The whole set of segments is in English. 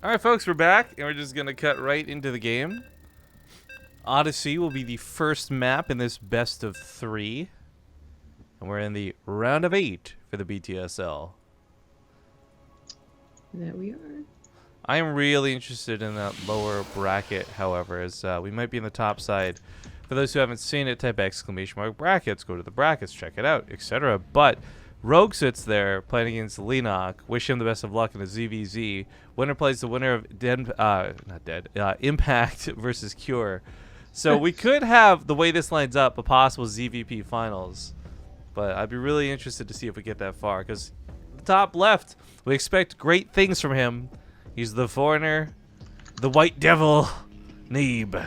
Alright folks, we're back, and we're just going to cut right into the game. Odyssey will be the first map in this best of 3. And we're in the round of 8 for the BTSL. That we are. I am really interested in that lower bracket, however, as we might be in the top side. For those who haven't seen it, type ! brackets, go to the brackets, check it out, etc. But Rogue sits there playing against Lenok. Wish him the best of luck in the ZVZ. Winner plays the winner of Impact versus Cure. So we could have, the way this lines up, a possible ZVP finals. But I'd be really interested to see if we get that far, because the top left, we expect great things from him. He's the foreigner, the white devil, Neeb.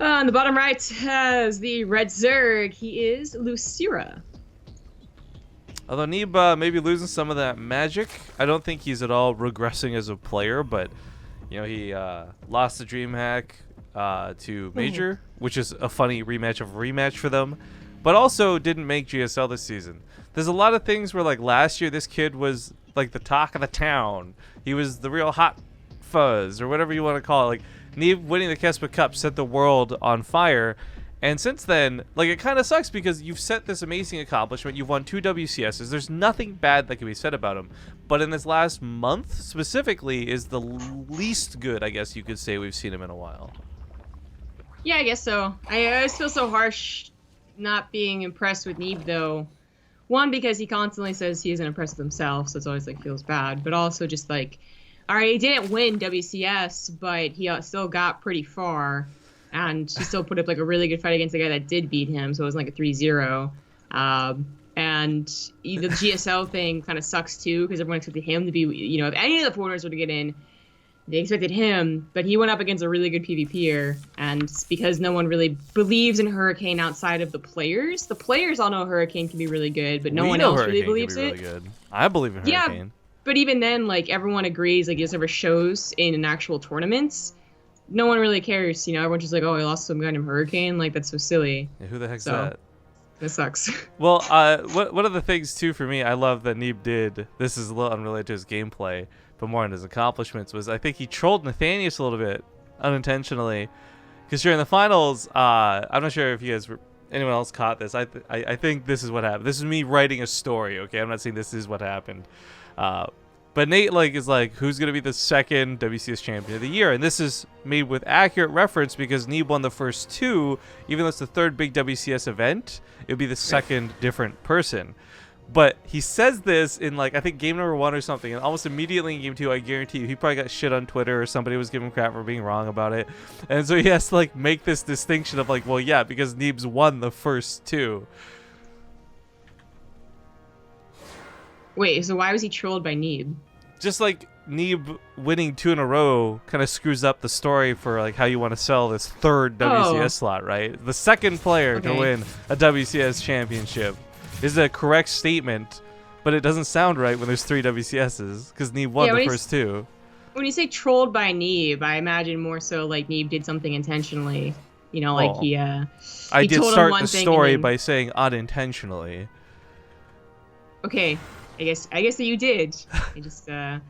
On the bottom right has the red Zerg. He is Losira. Although Neeb may be losing some of that magic, I don't think he's at all regressing as a player, but you know, he lost the DreamHack to Major, which is a funny rematch for them, but also didn't make GSL this season. There's a lot of things where, like, last year this kid was like the talk of the town. He was the real hot fuzz, or whatever you want to call it. Like, Neeb winning the Kespa Cup set the world on fire, and since then, like, it kind of sucks because you've set this amazing accomplishment. You've won 2 WCSs. There's nothing bad that can be said about him, but in this last month specifically is the least good, I guess you could say, we've seen him in a while. Yeah, I guess so. I always feel so harsh not being impressed with Neeb, though. One, because he constantly says he isn't impressed with himself, so it's always, like, feels bad. But also just, like, alright, he didn't win WCS, but he still got pretty far. And he still put up, like, a really good fight against the guy that did beat him, so it wasn't, like, a 3-0. And the GSL thing kind of sucks, too, because everyone expected him to be, you know, if any of the foreigners were to get in, they expected him, but he went up against a really good PvPer, and because no one really believes in Hurricane outside of the players all know Hurricane can be really good, but no one else really believes it. Really good. I believe in Hurricane. Yeah, but even then, like, everyone agrees, like, he doesn't ever shows in an actual tournaments. No one really cares, you know, everyone's just like, oh, I lost some guy named Hurricane, like, that's so silly. Yeah, who the heck's that? That sucks. Well, one of the things, too, for me, I love that Neeb did, this is a little unrelated to his gameplay, but more on his accomplishments, was I think he trolled Nathanius a little bit, unintentionally, because during the finals, I'm not sure if you guys anyone else caught this. I think this is what happened. This is me writing a story, okay? I'm not saying this is what happened. But Nate is like, who's going to be the second WCS champion of the year? And this is made with accurate reference because Neeb won the first 2. Even though it's the 3rd big WCS event, it would be the second different person. But he says this in, like, I think game number 1 or something, and almost immediately in game 2, I guarantee you, he probably got shit on Twitter or somebody was giving him crap for being wrong about it. And so he has to, like, make this distinction of, like, well, yeah, because Neeb's won the first 2. Wait, so why was he trolled by Neeb? Just like Neeb winning 2 in a row kind of screws up the story for, like, how you want to sell this 3rd WCS slot, right? The second player to win a WCS championship is a correct statement, but it doesn't sound right when there's 3 WCSs because Neeb won the first 2. When you say trolled by Neeb, I imagine more so like Neeb did something intentionally. You know, like I did start the story by saying unintentionally. Okay. I guess that you did. I just, I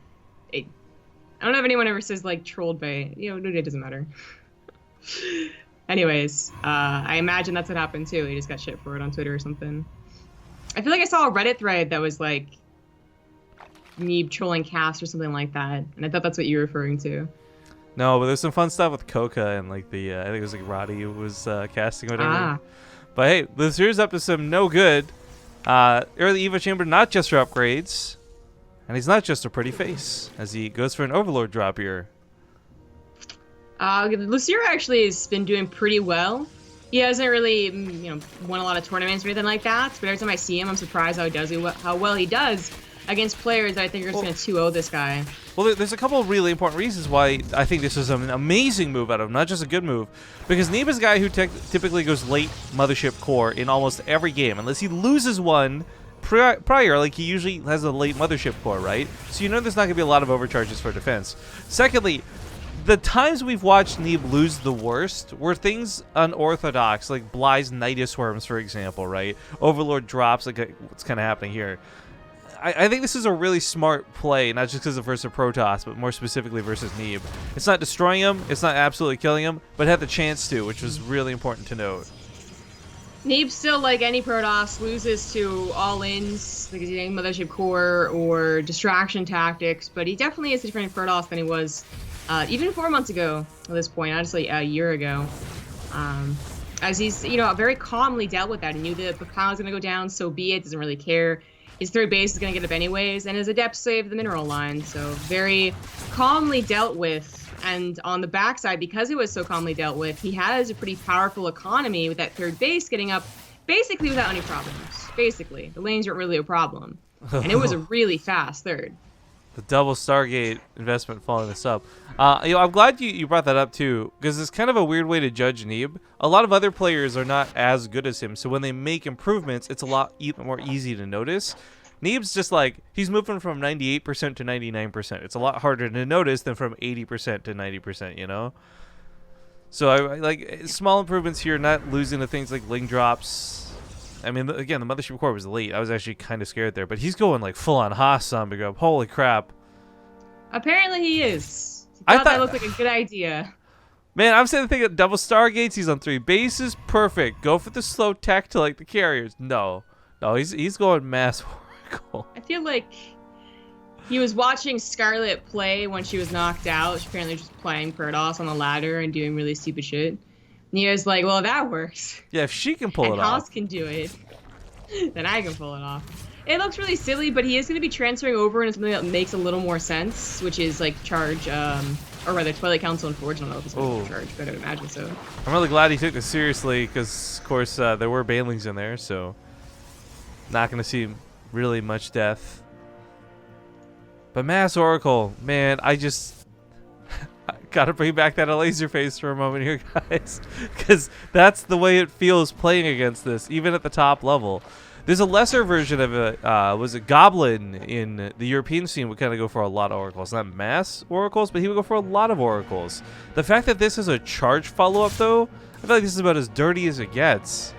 don't know if anyone ever says, like, trolled by, you know, it doesn't matter. Anyways, I imagine that's what happened, too. He just got shit for it on Twitter or something. I feel like I saw a Reddit thread that was, like, Neeb trolling cast or something like that, and I thought that's what you were referring to. No, but there's some fun stuff with Coca and, like, the, I think it was, like, Roddy who was casting or whatever. But, hey, this here's up to some no good. Early Evo Chamber, not just for upgrades, and he's not just a pretty face, as he goes for an Overlord drop here. Losira actually has been doing pretty well. He hasn't really, you know, won a lot of tournaments or anything like that, but every time I see him, I'm surprised how well he does against players that I think are just going to 2-0 this guy. Well, there's a couple of really important reasons why I think this is an amazing move out of him, not just a good move. Because Neeb is a guy who typically goes late Mothership Core in almost every game, unless he loses one prior, like he usually has a late Mothership Core, right? So you know there's not going to be a lot of overcharges for defense. Secondly, the times we've watched Neeb lose the worst were things unorthodox, like Bly's Nidus Worms, for example, right? Overlord drops, like what's kind of happening here. I think this is a really smart play, not just because of versus Protoss, but more specifically versus Neeb. It's not destroying him, it's not absolutely killing him, but it had the chance to, which was really important to note. Neeb still, like any Protoss, loses to all-ins, like he's getting Mothership Core or distraction tactics, but he definitely is a different Protoss than he was even 4 months ago at this point, honestly a year ago. As he's, you know, very calmly dealt with that. He knew that the power was going to go down, so be it, doesn't really care. His third base is going to get up anyways, and his Adept saved the mineral line, so very calmly dealt with. And on the backside, because it was so calmly dealt with, he has a pretty powerful economy with that third base getting up basically without any problems. Basically. The lanes weren't really a problem. And it was a really fast third. The double Stargate investment following this up. You know, I'm glad you brought that up too, because it's kind of a weird way to judge Neeb. A lot of other players are not as good as him, so when they make improvements, it's a lot more easy to notice. Neeb's just like, he's moving from 98% to 99%. It's a lot harder to notice than from 80% to 90%, you know? So I like small improvements here, not losing to things like Ling drops. I mean, again, the Mothership Core was late. I was actually kind of scared there, but he's going like full on Haas zombie grub. Holy crap. Apparently he is. I thought that looked like a good idea. Man, I'm saying the thing at double Stargates, he's on 3 bases, perfect. Go for the slow tech to like the carriers. No, he's going mass Oracle. I feel like he was watching Scarlet play when she was knocked out. She apparently was just playing Protoss on the ladder and doing really stupid shit. And he was like, well, that works. Yeah, if she can pull it off. And Haas can do it. Then I can pull it off. It looks really silly, but he is going to be transferring over into something that makes a little more sense, which is like Charge, or rather Twilight Council and Forge. I don't know if it's going to be Charge, but I would imagine so. I'm really glad he took this seriously because, of course, there were banelings in there, so not going to see really much death. But Mass Oracle, man, I gotta bring back that laser face for a moment here, guys, because that's the way it feels playing against this, even at the top level. There's a lesser version of it, was a Goblin in the European scene would kind of go for a lot of oracles. Not mass oracles, but he would go for a lot of oracles. The fact that this is a charge follow-up, though, I feel like this is about as dirty as it gets.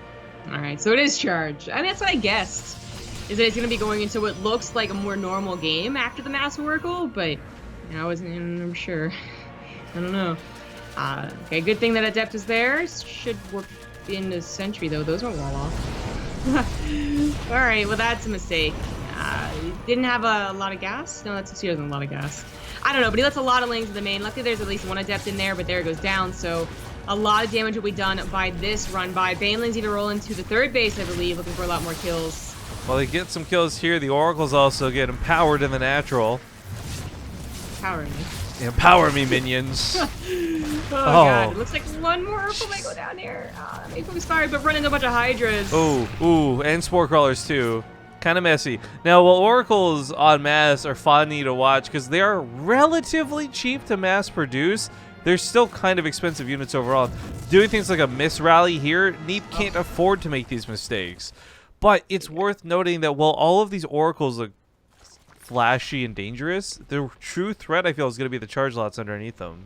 Alright, so it is charge. I mean, that's what I guessed, is that it's going to be going into what looks like a more normal game after the mass oracle, but you know, I wasn't even sure. I don't know. Okay, good thing that Adept is there. Should work in the Sentry, though. Those won't wall off. Alright, well, that's a mistake. Didn't have a lot of gas? No, that's he doesn't have a lot of gas. I don't know, but he lets a lot of lanes to the main. Luckily, there's at least one Adept in there, but there it goes down, so a lot of damage will be done by this run by. Banelings even roll into the third base, I believe, looking for a lot more kills. Well, they get some kills here. The Oracles also get empowered in the natural. Empower me. Empower me, minions. Oh, God. It looks like one more Oracle might go down here. Maybe focus fire, but run into a bunch of Hydras. Ooh, and Spore Crawlers, too. Kind of messy. Now, while Oracles on mass are funny to watch because they are relatively cheap to mass produce, they're still kind of expensive units overall. Doing things like a miss rally here, Neeb can't afford to make these mistakes. But it's worth noting that while all of these Oracles look flashy and dangerous, the true threat, I feel, is going to be the charge lots underneath them.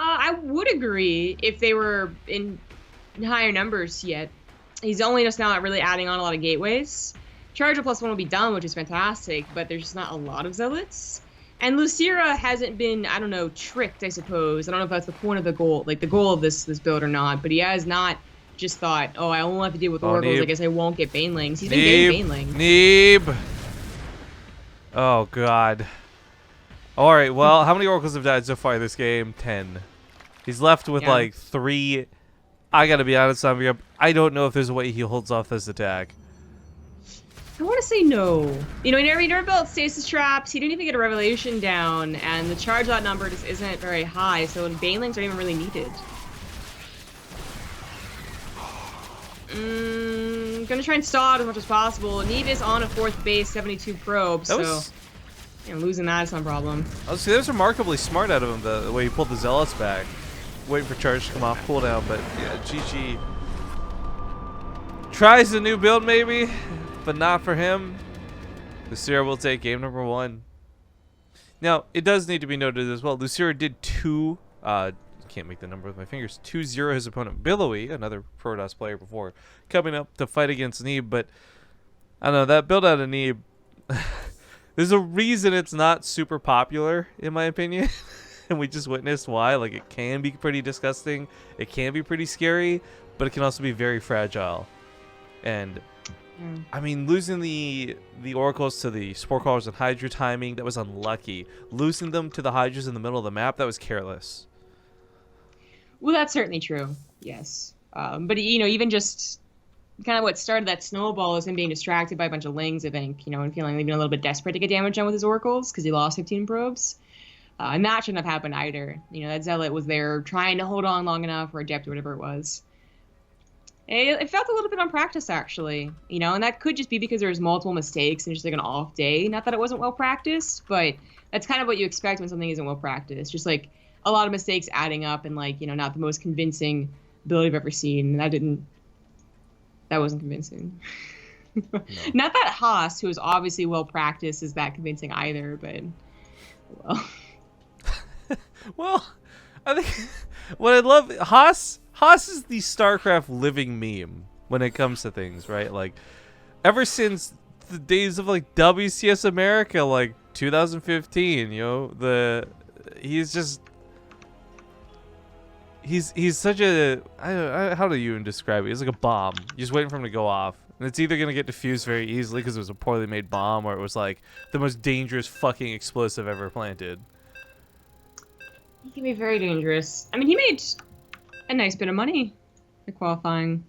I would agree if they were in higher numbers yet. He's only just now really adding on a lot of gateways. Charger +1 will be done, which is fantastic, but there's just not a lot of zealots. And Losira hasn't been, I don't know, tricked, I suppose. I don't know if that's the point of the goal, like the goal of this build or not, but he has not just thought, oh, I won't have to deal with oracles. Neeb. I guess I won't get banelings. He's been getting banelings. Neeb. Oh, God. All right, well, how many oracles have died so far this game? 10. He's left with, like, 3. I got to be honest, I don't know if there's a way he holds off this attack. I want to say no. You know, he never built stasis traps. He didn't even get a revelation down, and the charge lot number just isn't very high, so banelings aren't even really needed. Gonna try and stall it as much as possible. Neeb is on a 4th base 72 probe, so losing that is no problem. That was remarkably smart out of him, the way he pulled the Zealots back. Waiting for charge to come off cooldown, but yeah, GG. Tries a new build maybe, but not for him. Losira will take game number 1. Now, it does need to be noted as well, Losira did 2, can't make the number with my fingers, 2-0 his opponent Billowy, another Protoss player before, coming up to fight against Neeb, but I don't know, that build out of Neeb, There's a reason it's not super popular, in my opinion. And we just witnessed why. Like, it can be pretty disgusting. It can be pretty scary, but it can also be very fragile. And I mean, losing the oracles to the spore crawlers and hydra timing, that was unlucky. Losing them to the hydras in the middle of the map, that was careless. Well, that's certainly true. Yes. But, you know, even just kind of what started that snowball is him being distracted by a bunch of lings, I think, you know, and feeling even a little bit desperate to get damage done with his oracles because he lost 15 probes. And that shouldn't have happened either. You know, that zealot was there trying to hold on long enough, or adept or whatever it was. It felt a little bit unpracticed, actually. You know, and that could just be because there was multiple mistakes and just like an off day. Not that it wasn't well practiced, but that's kind of what you expect when something isn't well practiced. Just like a lot of mistakes adding up and like, you know, not the most convincing build I've ever seen. And that wasn't convincing. No. Not that Haas, who is obviously well practiced, is that convincing either, but well. Well, I think what I love, Haas is the StarCraft living meme when it comes to things, right? Like, ever since the days of like WCS America, like 2015, you know, he's such a, how do you even describe it? He's like a bomb. You're just waiting for him to go off. And it's either going to get defused very easily because it was a poorly made bomb, or it was like the most dangerous fucking explosive ever planted. He can be very dangerous. I mean, he made a nice bit of money for qualifying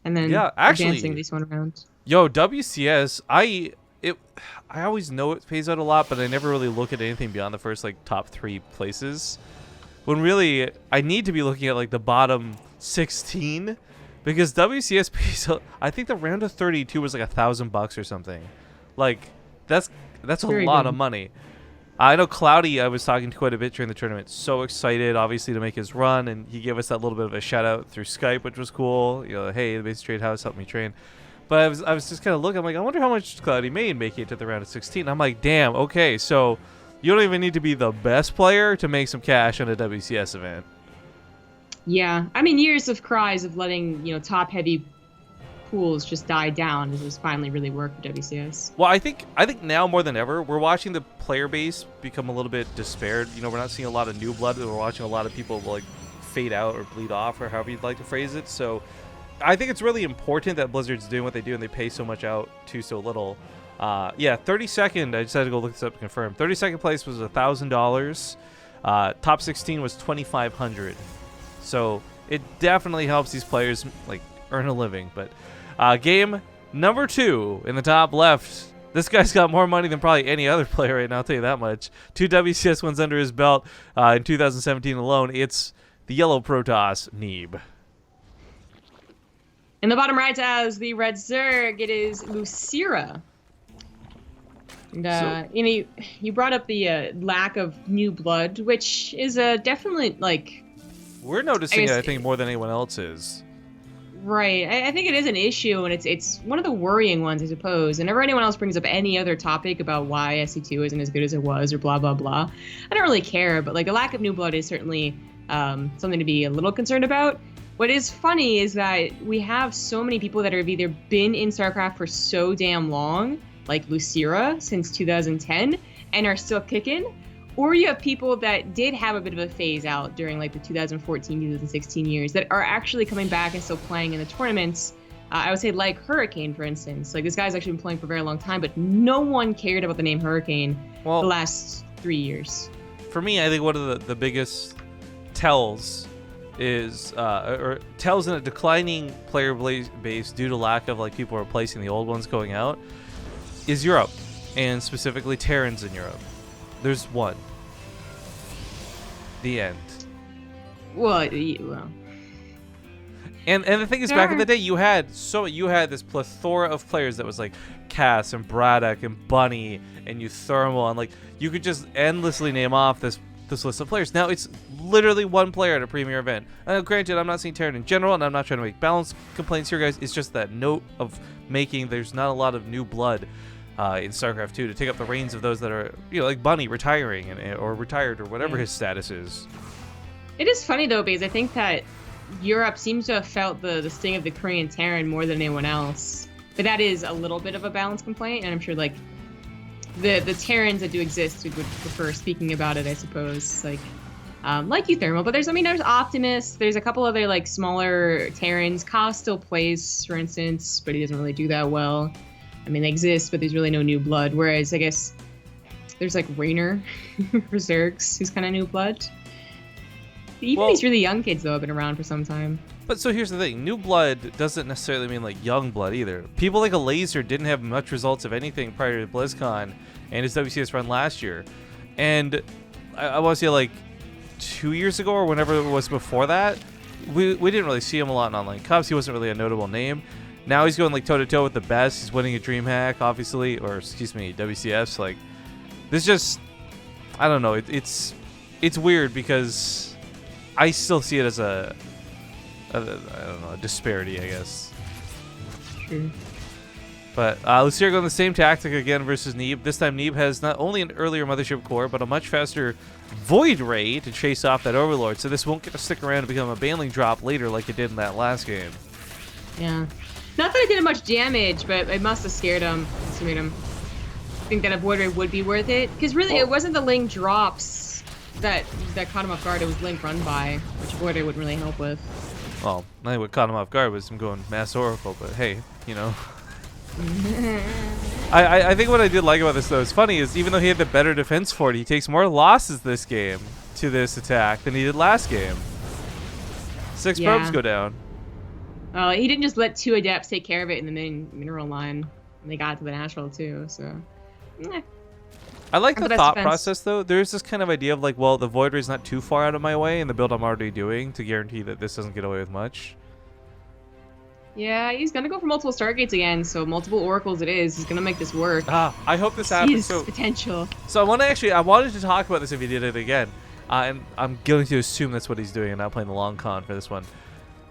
and then advancing these one round. Yo, WCS, I always know it pays out a lot, but I never really look at anything beyond the first like top 3 places. When really I need to be looking at like the bottom 16, because WCS pays out, I think the round of 32 was like $1,000 or something. Like that's a lot of money. I know Cloudy, I was talking to quite a bit during the tournament. So excited, obviously, to make his run, and he gave us that little bit of a shout out through Skype, which was cool. You know, hey, the Base Trade House helped me train. But I was just kind of looking. I'm like, I wonder how much Cloudy made making it to the round of 16. I'm like, damn, okay, so you don't even need to be the best player to make some cash on a WCS event. Yeah, I mean, years of cries of letting, you know, top heavy pools just die down as it was finally really worked for WCS. Well, I think now more than ever, we're watching the player base become a little bit despaired. You know, we're not seeing a lot of new blood, but we're watching a lot of people like fade out or bleed off, or however you'd like to phrase it. So I think it's really important that Blizzard's doing what they do and they pay so much out to so little. Yeah, 32nd, I just had to go look this up to confirm. 32nd place was $1,000. Top 16 was $2,500. So it definitely helps these players like earn a living. But game number 2 in the top left. This guy's got more money than probably any other player right now, I'll tell you that much. 2 WCS wins under his belt in 2017 alone. It's the yellow Protoss, Neeb. In the bottom right as the red Zerg, it is Losira. And, you know, you brought up the lack of new blood, which is definitely, like... We're noticing it, I think, more than anyone else is. Right. I think it is an issue, and it's one of the worrying ones, I suppose. Whenever anyone else brings up any other topic about why SC2 isn't as good as it was, or blah, blah, blah, I don't really care. But, like, the lack of new blood is certainly something to be a little concerned about. What is funny is that we have so many people that have either been in StarCraft for so damn long, like Losira since 2010, and are still kicking, or you have people that did have a bit of a phase out during like the 2014, 2016 years that are actually coming back and still playing in the tournaments. I would say like Hurricane, for instance. Like this guy's actually been playing for a very long time, but no one cared about the name Hurricane the last 3 years. For me, I think one of the biggest tells is or tells in a declining player base due to lack of like people replacing the old ones going out is Europe, and specifically Terrans in Europe. There's one. The end. Well. And the thing is, back in the day, you had this plethora of players that was like Cass and Braddock and Bunny and Euthermal, and like you could just endlessly name off this list of players. Now it's literally one player at a premier event. Granted, I'm not saying Terran in general, and I'm not trying to make balance complaints here, guys. It's just that note of making there's not a lot of new blood in StarCraft 2 to take up the reins of those that are, you know, like Bunny retiring or retired or whatever his status is. It is funny though, because I think that Europe seems to have felt the sting of the Korean Terran more than anyone else. But that is a little bit of a balance complaint, and I'm sure like the Terrans that do exist would prefer speaking about it, I suppose. Like Euthermal, but there's Optimus. There's a couple other like smaller Terrans. Ka still plays, for instance, but he doesn't really do that well. I mean, they exist, but there's really no new blood. Whereas I guess there's like Raynor for Zergs, who's kind of new blood. Even these really young kids though have been around for some time. But so here's the thing: new blood doesn't necessarily mean like young blood either. People like a Laser didn't have much results of anything prior to BlizzCon and his WCS run last year, and I want to say like 2 years ago or whenever it was before that, we didn't really see him a lot in online cups. He wasn't really a notable name. Now he's going like toe to toe with the best. He's winning a DreamHack, obviously, or excuse me, WCS. Like this, just I don't know. It's weird because I still see it as a I don't know, a disparity, I guess. True. But Losira going the same tactic again versus Neeb. This time Neeb has not only an earlier Mothership core, but a much faster Void Ray to chase off that Overlord. So this won't get to stick around and become a baneling drop later like it did in that last game. Yeah. Not that it did much damage, but it must have scared him. To made him think that a Void Ray would be worth it. Because really, it wasn't the Ling drops that caught him off guard. It was Ling run by, which Void Ray wouldn't really help with. Well, I think what caught him off guard was him going Mass Oracle, but hey, you know. I think what I did like about this, though, is funny, is even though he had the better defense for it, he takes more losses this game to this attack than he did last game. 6 probes go down. Well, he didn't just let 2 Adepts take care of it in the main mineral line. And they got to the natural, too, so... I like the thought process, though. There's this kind of idea of, like, well, the Void Ray's not too far out of my way in the build I'm already doing to guarantee that this doesn't get away with much. Yeah, he's gonna go for multiple Stargates again, so multiple Oracles it is. He's gonna make this work. I hope this happens. So, potential. So I wanted to talk about this if he did it again. And I'm going to assume that's what he's doing and not playing the long con for this one.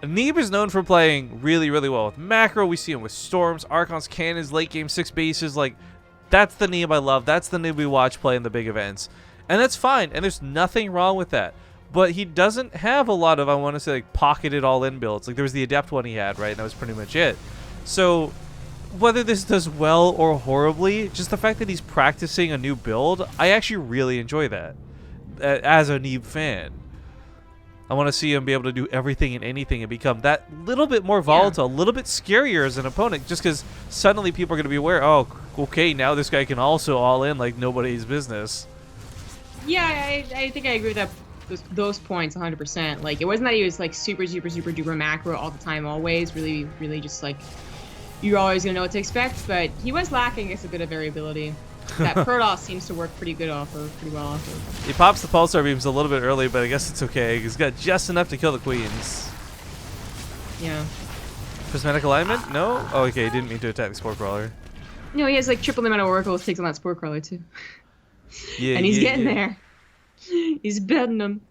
Neeb is known for playing really, really well with macro. We see him with Storms, Archons, Cannons, late game 6 bases. Like, that's the Neeb I love. That's the Neeb we watch play in the big events. And that's fine. And there's nothing wrong with that. But he doesn't have a lot of, I want to say, like, pocketed all-in builds. Like, there was the Adept one he had, right? And that was pretty much it. So, whether this does well or horribly, just the fact that he's practicing a new build, I actually really enjoy that as a Neeb fan. I want to see him be able to do everything and anything and become that little bit more volatile, a little bit scarier as an opponent, just because suddenly people are going to be aware, oh, okay, now this guy can also all-in like nobody's business. Yeah, I think I agree with that. Those points 100%. Like, it wasn't that he was like super duper macro all the time, always really just like you're always gonna know what to expect, but he was lacking, I guess, a bit of variability that Protoss seems to work pretty well off of. He pops the pulsar beams a little bit early, but I guess it's okay. He's got just enough to kill the queens. Yeah. Prismatic alignment? No? Oh, okay, he didn't mean to attack the Spore Crawler. No, he has like triple the amount of Oracles takes on that Spore Crawler too. Yeah, and he's getting there. He's betting them.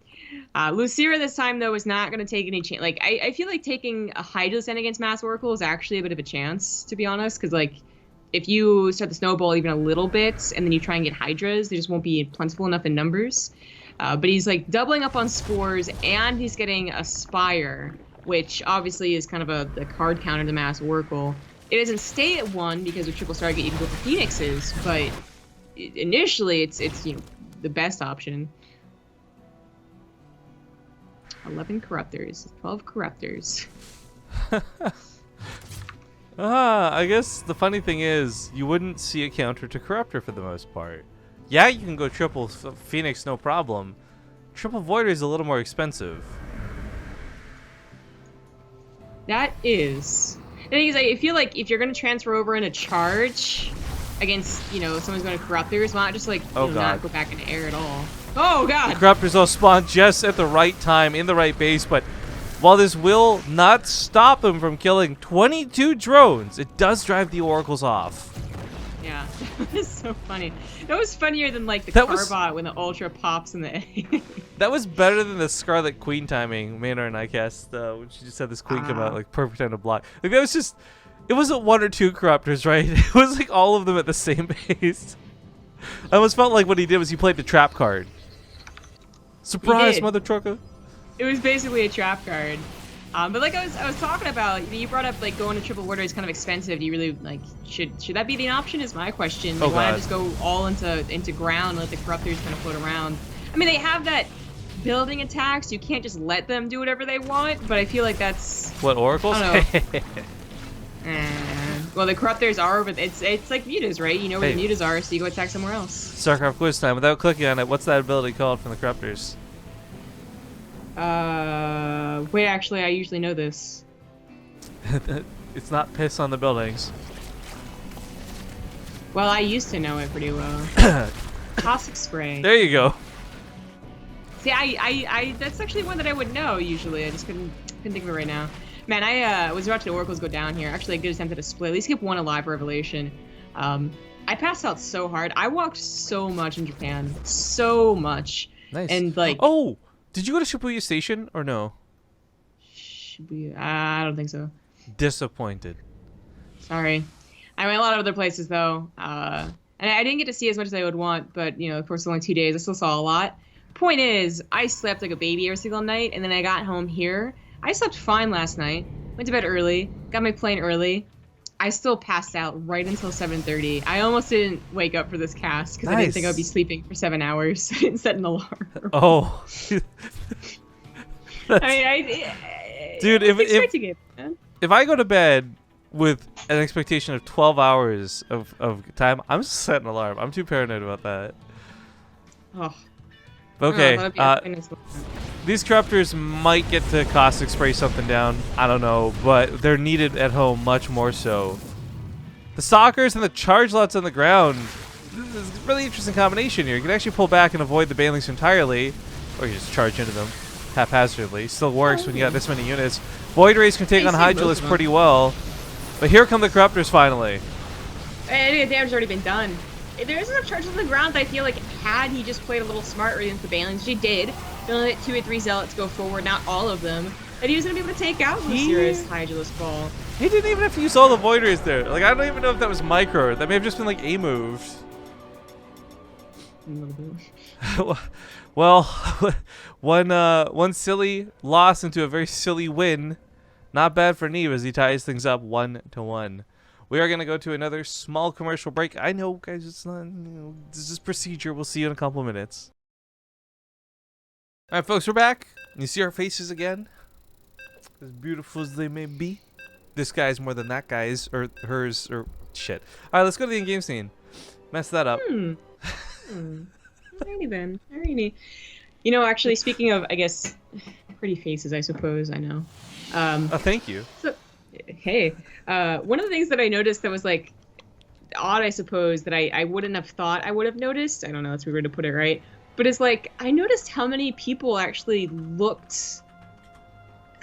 Losira this time, though, is not going to take any chance. Like, I feel like taking a Hydra Descent against Mass Oracle is actually a bit of a chance, to be honest. Because, like, if you start the snowball even a little bit, and then you try and get Hydras, they just won't be plentiful enough in numbers. But he's, like, doubling up on Spores, and he's getting a Spire, which obviously is kind of a card counter to Mass Oracle. It doesn't stay at 1, because with Triple Stargate you can go for Phoenixes, but initially it's you know, the best option. 11 Corruptors, 12 Corruptors. I guess the funny thing is, you wouldn't see a counter to Corruptor for the most part. Yeah, you can go triple Phoenix, no problem. Triple Voider is a little more expensive. That is. The thing is, I feel like if you're going to transfer over in a charge against, you know, someone's going to Corruptors, why not just, like, not go back into air at all? Oh, God! The Corruptors will spawn just at the right time, in the right base, but while this will not stop them from killing 22 drones, it does drive the Oracles off. Yeah, that was so funny. That was funnier than, like, the Carbot when the Ultra pops in the egg. That was better than the Scarlet Queen timing Maynard and I cast, when she just had this Queen come out, like, perfect time to block. Like, that was just... It wasn't 1 or 2 Corruptors, right? It was, like, all of them at the same base. I almost felt like what he did was he played the trap card. Surprise, mother trucker! It was basically a trap card. But like I was talking about, you brought up like going to triple order is kind of expensive. Do you really like should that be the option? Is my question. Like, why not just go all into ground, let the corruptors kind of float around? I mean, they have that building attacks. You can't just let them do whatever they want. But I feel like that's what oracles. I don't know. Well, the corruptors are, but it's like mutas, right? You know where the mutas are, so you go attack somewhere else. StarCraft quiz time. Without clicking on it, what's that ability called from the corruptors? Wait, actually, I usually know this. It's not piss on the buildings. Well, I used to know it pretty well. Caustic spray. There you go. See, I that's actually one that I would know usually. I just couldn't think of it right now. Man, I was watching the oracles go down here. Actually, a good attempt at a split. At least get one alive revelation. I passed out so hard. I walked so much in Japan, so much. Nice. And like, oh, did you go to Shibuya Station or no? Shibuya, I don't think so. Disappointed. Sorry. I went a lot of other places though, and I didn't get to see as much as I would want. But you know, of course, only 2 days. I still saw a lot. Point is, I slept like a baby every single night, and then I got home here. I slept fine last night. Went to bed early. Got my plane early. I still passed out right until 7:30. I almost didn't wake up for this cast because I didn't think I'd be sleeping for 7 hours. I didn't set an alarm. Oh. I mean, dude, if I go to bed with an expectation of 12 hours of time, I'm just setting an alarm. I'm too paranoid about that. Oh. Okay. Oh, these corruptors might get to caustic spray something down. I don't know, but they're needed at home much more so. The stalkers and the charge lots on the ground. This is a really interesting combination here. You can actually pull back and avoid the banelings entirely, or you just charge into them haphazardly. Still works when you got this many units. Void Rays can take on Hydulists pretty well, but here come the corruptors finally. I think the damage has already been done. There isn't enough charges on the ground. I feel like had he just played a little smart against the banelings, he did. He only let 2 or 3 zealots go forward, not all of them. And he was gonna be able to take out Losira's Hydulis ball. He didn't even have to use all the Void Rays there. Like, I don't even know if that was micro. That may have just been like a move. Well, one silly loss into a very silly win. Not bad for Neeb as he ties things up 1-1. We are going to go to another small commercial break. I know, guys, it's not, this is procedure. We'll see you in a couple of minutes. All right, folks, we're back. You see our faces again? As beautiful as they may be. This guy's more than that guy's, or hers, or shit. All right, let's go to the in-game scene. Mess that up. Alrighty then. Alrighty. You know, actually, speaking of, I guess, pretty faces, I suppose, I know. Thank you. So, hey, one of the things that I noticed that was like odd, I suppose, that I wouldn't have thought I would have noticed. I don't know, that's weird to put it right. But it's like I noticed how many people actually looked,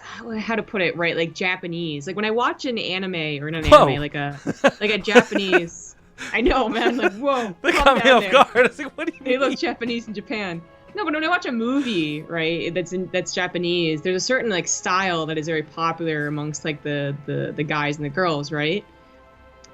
how to put it right, like Japanese. Like when I watch an anime or not an anime, like a Japanese. I know, man. Like whoa. They caught me off guard. I was like, what do you mean? They look Japanese in Japan. No, but when I watch a movie, right, that's Japanese, there's a certain like style that is very popular amongst like the guys and the girls, right?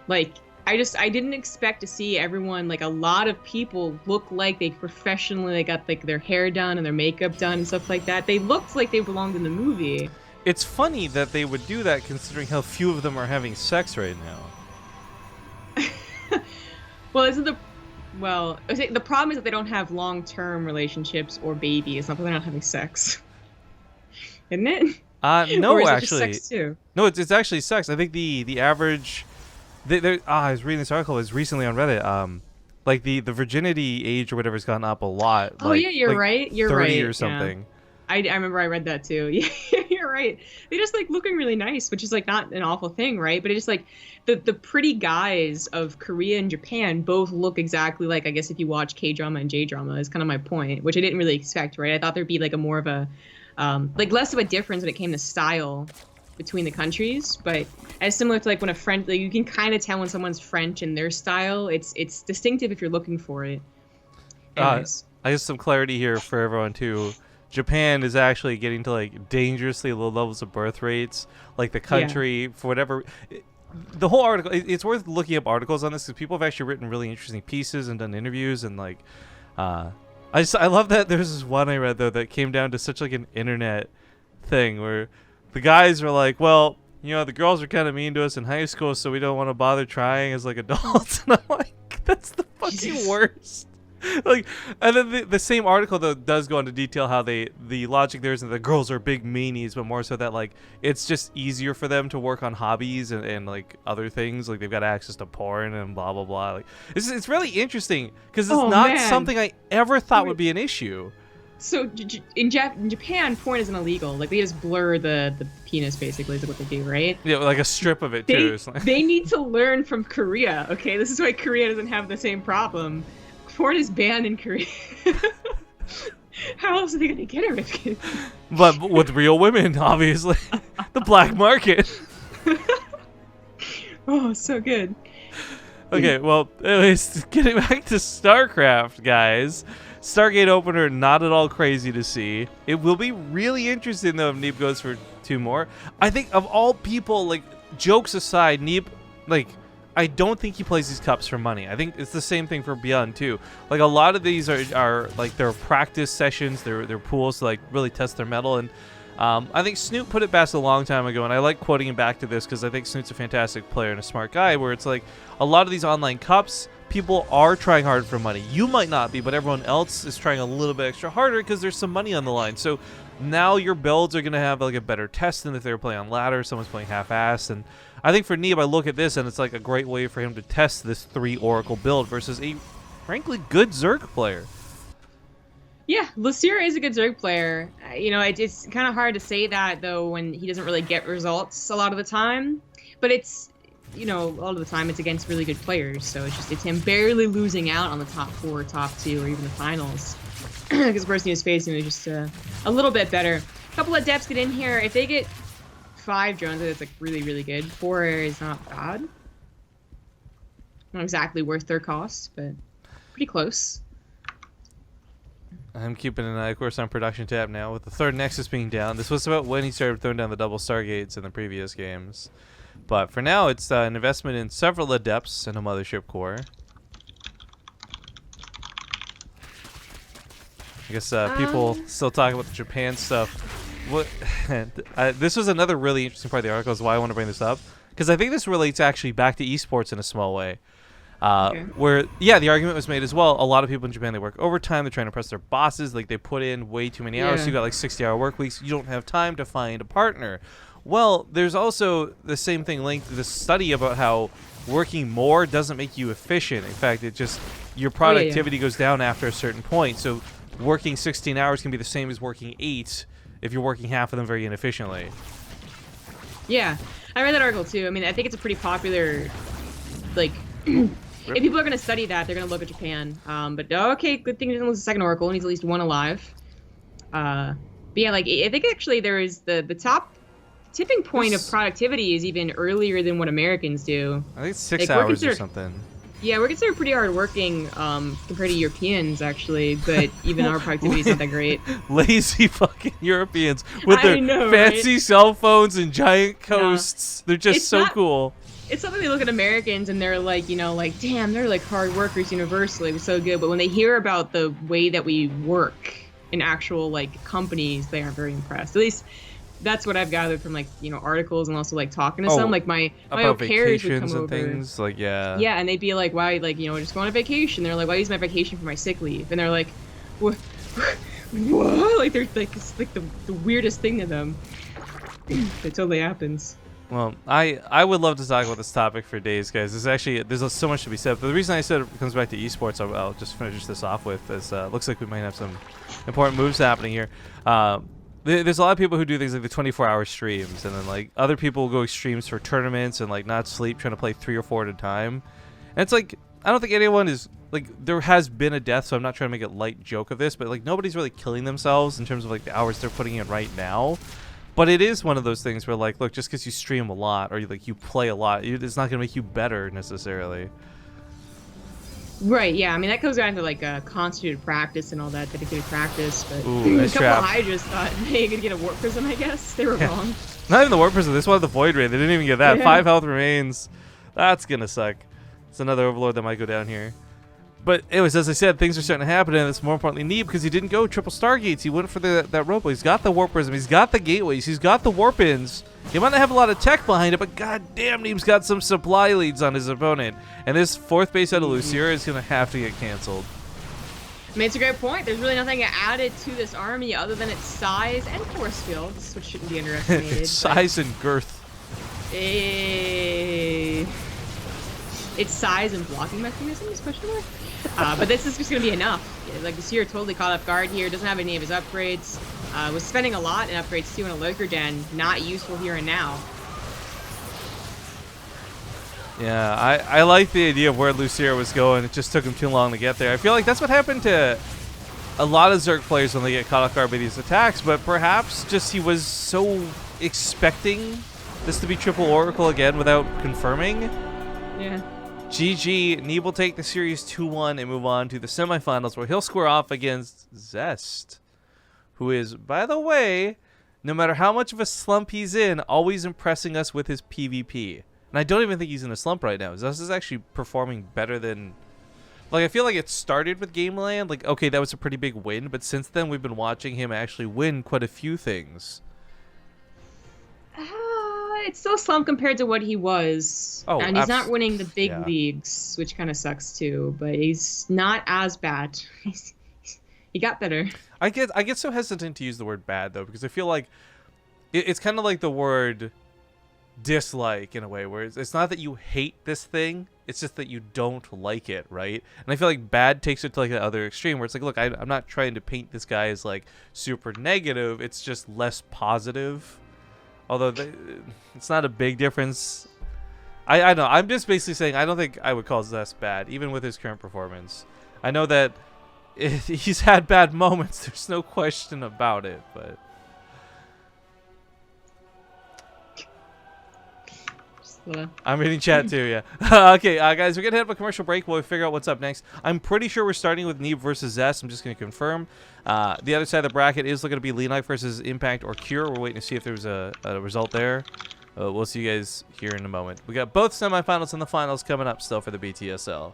Like I didn't expect to see everyone, like a lot of people look like they professionally got like their hair done and their makeup done and stuff like that. They looked like they belonged in the movie. It's funny that they would do that considering how few of them are having sex right now. Well, the problem is that they don't have long-term relationships or babies. Not that they're not having sex, isn't it? No, or is actually. it just sex too? No, it's actually sex. I think the average. I was reading this article. It was recently on Reddit. Like the virginity age or whatever has gone up a lot. Oh like, yeah, you're right. You're 30 right. or something. Yeah. I remember I read that too. Yeah, you're right. They just like looking really nice, which is like not an awful thing, right? But it just like the pretty guys of Korea and Japan both look exactly like, I guess if you watch K-drama and J-drama is kind of my point, which I didn't really expect, right? I thought there'd be like a more of a like less of a difference when it came to style between the countries, but as similar to like when a French, like you can kind of tell when someone's French and their style, it's distinctive if you're looking for it. Anyways. I guess some clarity here for everyone too. Japan is actually getting to like dangerously low levels of birth rates. Like the country, for whatever, the whole article. It's worth looking up articles on this because people have actually written really interesting pieces and done interviews and like. I love that there's this one I read though that came down to such like an internet thing where the guys are like, well, you know, the girls are kind of mean to us in high school, so we don't want to bother trying as like adults. And I'm like, that's the fucking Jesus. worst. Like, and then the same article though does go into detail how the logic there is that the girls are big meanies, but more so that like it's just easier for them to work on hobbies and like other things, like they've got access to porn and blah blah blah. Like it's really interesting because it's not man. something I ever thought would be an issue. So in Japan, porn isn't illegal. Like they just blur the penis basically is what they do, right? Yeah, like a strip of it too. It's like... They need to learn from Korea. Okay, this is why Korea doesn't have the same problem. Porn is banned in Korea. How else are they gonna get her with kids? But with real women, obviously. The black market. Oh, so good. Okay, well, anyways, getting back to StarCraft, guys. Stargate opener, not at all crazy to see. It will be really interesting, though, if Neeb goes for 2 more. I think, of all people, like, jokes aside, Neeb, like... I don't think he plays these cups for money. I think it's the same thing for Beyond too. Like a lot of these are like their practice sessions, their pools to like really test their mettle. And I think Snoop put it best a long time ago, and I like quoting him back to this because I think Snoop's a fantastic player and a smart guy. Where it's like a lot of these online cups, people are trying hard for money. You might not be, but everyone else is trying a little bit extra harder because there's some money on the line. So now your builds are gonna have like a better test than if they were playing on ladder. Someone's playing half-assed. And I think for Neeb, I look at this and it's like a great way for him to test this 3 Oracle build versus a frankly good Zerg player. Yeah, Losira is a good Zerg player. You know, it's kind of hard to say that though when he doesn't really get results a lot of the time. But it's, you know, a lot of the time it's against really good players. So it's him barely losing out on the top 4, top 2, or even the finals. Because the person he was facing was just a little bit better. A couple of Adepts get in here. If they get 5 drones, that's like really, really good. 4 is not bad. Not exactly worth their cost, but pretty close. I'm keeping an eye, of course, on production tab now with the 3rd Nexus being down. This was about when he started throwing down the double Stargates in the previous games. But for now, it's an investment in several Adepts and a Mothership core. I guess people still talk about the Japan stuff. What? This was another really interesting part of the article, is why I want to bring this up. Because I think this relates actually back to esports in a small way. Okay. Where, yeah, the argument was made as well. A lot of people in Japan, they work overtime. They're trying to impress their bosses. Like, they put in way too many hours. So you got like 60-hour work weeks. You don't have time to find a partner. Well, there's also the same thing linked to this study about how working more doesn't make you efficient. In fact, it just, your productivity goes down after a certain point. So working 16 hours can be the same as working 8 if you're working half of them very inefficiently. Yeah, I read that article too. I mean, I think it's a pretty popular, like, if people are going to study that, they're going to look at Japan. But okay, good thing he doesn't lose the second Oracle, and he's at least 1 alive. But yeah, like, I think actually there is the top tipping point of productivity is even earlier than what Americans do. I think it's 6 hours or something. Yeah, we're considered pretty hard working compared to Europeans, actually, but even our productivity is not that great. Lazy fucking Europeans with their fancy cell phones and giant coasts. They're just so cool. It's something they look at Americans and they're like, you know, like, damn, they're like hard workers universally. We're so good. But when they hear about the way that we work in actual, like, companies, they aren't very impressed. At least that's what I've gathered from, like, you know, articles and also like talking to some, like my au pairs would come over. Things like yeah, and they'd be like, why, like, you know, just go on a vacation. They're like, why use my vacation for my sick leave? And they're like, what? Like, they're like, it's like the weirdest thing to them. It totally happens. Well, I would love to talk about this topic for days, guys. There's so much to be said. But the reason I said it comes back to esports, I'll just finish this off with, is looks like we might have some important moves happening here. There's a lot of people who do things like the 24-hour streams, and then like other people will go streams for tournaments and like not sleep, trying to play 3 or 4 at a time. And it's like, I don't think anyone is like, there has been a death, so I'm not trying to make a light joke of this, but like nobody's really killing themselves in terms of like the hours they're putting in right now. But it is one of those things where like, look, just because you stream a lot or you play a lot, it's not gonna make you better necessarily. Right, yeah. I mean, that comes down to, like, constituted practice and all that, dedicated practice. But ooh, a couple of Hydras thought they could get a Warp Prism, I guess. They were wrong. Not even the Warp Prism. This one, the Void Ray. They didn't even get that. 5 health remains. That's going to suck. It's another Overlord that might go down here. But anyways, as I said, things are starting to happen, and it's more importantly Neeb, because he didn't go triple Stargates. He went for that robo. He's got the Warp Prism. He's got the Gateways. He's got the Warp-Ins. He might not have a lot of tech behind it, but goddamn, Neeb's got some supply leads on his opponent. And this 4th base out of Losira is going to have to get canceled. I mean, it's a great point. There's really nothing added to this army other than its size and force fields, which shouldn't be underestimated. Its size and girth. Its size and blocking mechanisms, question mark? But this is just going to be enough. Yeah, like, Losira totally caught off guard here. Doesn't have any of his upgrades. Was spending a lot in upgrades too in a Lurker Den. Not useful here and now. Yeah, I like the idea of where Losira was going. It just took him too long to get there. I feel like that's what happened to a lot of Zerg players when they get caught off guard by these attacks, but perhaps just he was so expecting this to be triple Oracle again without confirming. Yeah. GG, Neeb will take the series 2-1 and move on to the semifinals where he'll square off against Zest, who is, by the way, no matter how much of a slump he's in, always impressing us with his PvP. And I don't even think he's in a slump right now. Zest is actually performing better than... Like, I feel like it started with Gameland. Like, okay, that was a pretty big win, but since then we've been watching him actually win quite a few things. It's still slump compared to what he was. Oh, and he's not winning the big yeah. leagues, which kind of sucks too, but he's not as bad. He got better. I get so hesitant to use the word bad, though, because I feel like it's kind of like the word dislike in a way, where it's not that you hate this thing, it's just that you don't like it, right? And I feel like bad takes it to like the other extreme, where it's like, look, I'm not trying to paint this guy as like super negative, it's just less positive. Although it's not a big difference. I know. I'm just basically saying I don't think I would call Zest bad, even with his current performance. I know that he's had bad moments. There's no question about it, but... I'm reading chat too, yeah. Okay, guys, we're going to head up a commercial break while we figure out what's up next. I'm pretty sure we're starting with Neeb versus Zest. I'm just going to confirm. The other side of the bracket is looking to be Lean Knight versus Impact or Cure. We're waiting to see if there's a result there. We'll see you guys here in a moment. We got both semifinals and the finals coming up still for the BTSL.